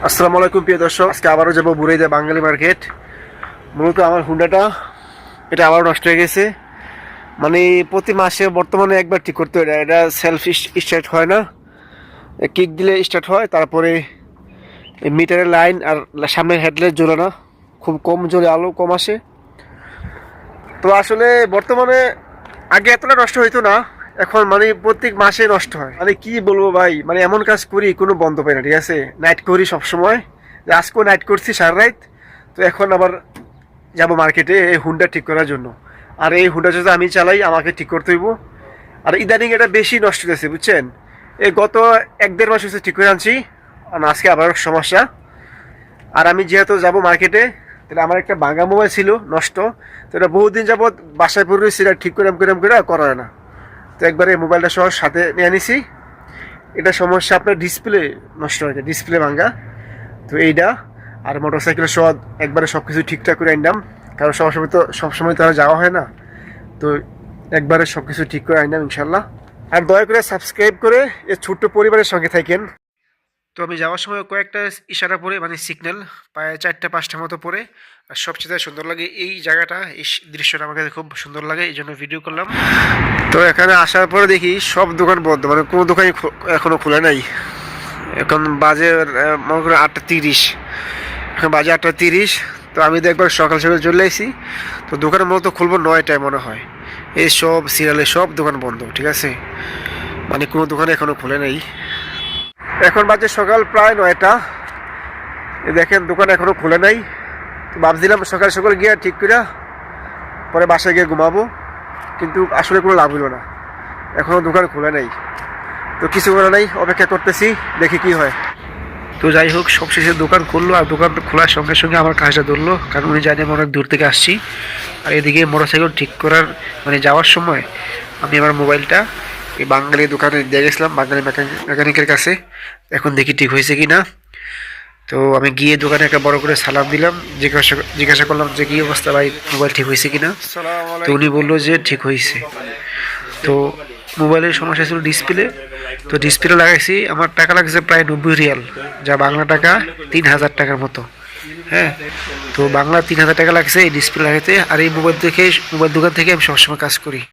আসসালামু আলাইকুম প্রিয় দর্শক, আজকে আবারও যাবো বুড়াইদা বাঙালি মার্কেট। মূলত আমার হুন্ডাটা এটা আবারও নষ্ট হয়ে গেছে। মানে প্রতি মাসে বর্তমানে একবার ঠিক করতে হয়। এটা সেলফ স্টার্ট হয় না, কিক দিলে স্টার্ট হয়। তারপরে মিটারের লাইন আর সামনের হেডলাইট জ্বলে না, খুব কম জ্বলে, আলো কম আসে। তো আসলে বর্তমানে আগে এতটা নষ্ট হইতো না, এখন মানে প্রত্যেক মাসে নষ্ট হয়। মানে কি বলবো ভাই, মানে এমন কাজ করি কোনো বন্ধ পাই না, ঠিক আছে। নাইট করি সবসময়, আজকেও নাইট করছি সারা রাত। তো এখন আবার যাব মার্কেটে এই হুন্ডা ঠিক করার জন্য। আর এই হুন্ডা যদি আমি চালাই আমাকে ঠিক করতে হইব। আর ইদানিং এটা বেশি নষ্ট হয়েছে, বুঝছেন। এই গত 1-1.5 মাস হচ্ছে ঠিক করে আনছি, আর আজকে আবার সমস্যা। আর আমি যেহেতু যাব মার্কেটে, তাহলে আমার একটা ভাঙা মোবাইল ছিল নষ্ট, তো এটা বহুদিন যাবৎ বাসায় পড়ে রয়েছে, এটা ঠিক করে করা হয় না। তো একবারে মোবাইলটা সহ সাথে নিয়ে নিছি। এটা সমস্যা আপনার ডিসপ্লে নষ্ট হয়েছে, ডিসপ্লে ভাঙা। তো এইটা আর মোটরসাইকেলের সহ একবারে সব কিছু ঠিকঠাক করে আনলাম, কারণ সবসময় তো আর যাওয়া হয় না। তো একবারে সব কিছু ঠিক করে আনলাম ইনশাল্লাহ। আর দয়া করে সাবস্ক্রাইব করে এই ছোট্ট পরিবারের সঙ্গে থাকেন। তো আমি যাওয়ার সময় কয়েকটা ইশারা পরে, মানে সিগন্যাল প্রায় 4-5টা মতো পরে। আর সবচেয়ে সুন্দর লাগে এই জায়গাটা, এই দৃশ্যটা আমার কাছে খুব সুন্দর লাগে, এই জন্য ভিডিও করলাম। তো এখানে আসার পরে দেখি সব দোকান বন্ধ, মানে কোনো দোকানই এখনো খোলা নাই। এখন বাজে মনে করেন 8:30, এখন বাজে 8:30। তো আমি তো একবার সকাল সকাল চলে আসি। তো দোকানের মতো খুলবো 9টায় মনে হয়। এই সব সিরিয়ালে সব দোকান বন্ধ, ঠিক আছে। মানে কোনো দোকান এখনো খোলে নাই। এখন বাজে সকাল প্রায় 9টা। দেখেন দোকান এখনো খোলে নাই। তো ভাবছিলাম সকাল সকাল গিয়ে ঠিক করে পরে বাসায় গিয়ে ঘুমাবো, কিন্তু আসলে কোনো লাভ হলো না, এখনো দোকান খোলে নাই। তো কিছু করে নাই, অপেক্ষা করতেছি, দেখি কি হয়। তো যাই হোক, সবশেষে দোকান খুললো। আর দোকান খোলার সঙ্গে সঙ্গে আমার কাজটা ধরলো, কারণ উনি জানি আমি অনেক দূর থেকে আসছি। আর এদিকে মোটরসাইকেল ঠিক করার মানে যাওয়ার সময় আমি আমার মোবাইলটা এই বাঙালি দোকানে দিয়ে গেছিলাম, বাঙালি মেকানিকের কাছে। এখন দেখি ঠিক হয়েছে কি না। তো আমি গিয়ে দোকানে একটা বড় করে সালাম দিলাম, জিজ্ঞাসা করলাম যে কী অবস্থা ভাই, মোবাইল ঠিক হয়েছে কিনা। তো উনি বললো যে ঠিক হয়েছে। তো মোবাইলের সমস্যা ছিল ডিসপ্লে। তো ডিসপ্লে লাগাইছি, আমার টাকা লাগছে প্রায় 90 রিয়াল, যা বাংলা টাকা 3000 টাকার মতো। হ্যাঁ, তো বাংলা 3000 টাকা লাগছে এই ডিসপ্লে লাগাইতে। আর এই মোবাইল দোকান থেকে আমি সবসময় কাজ করি।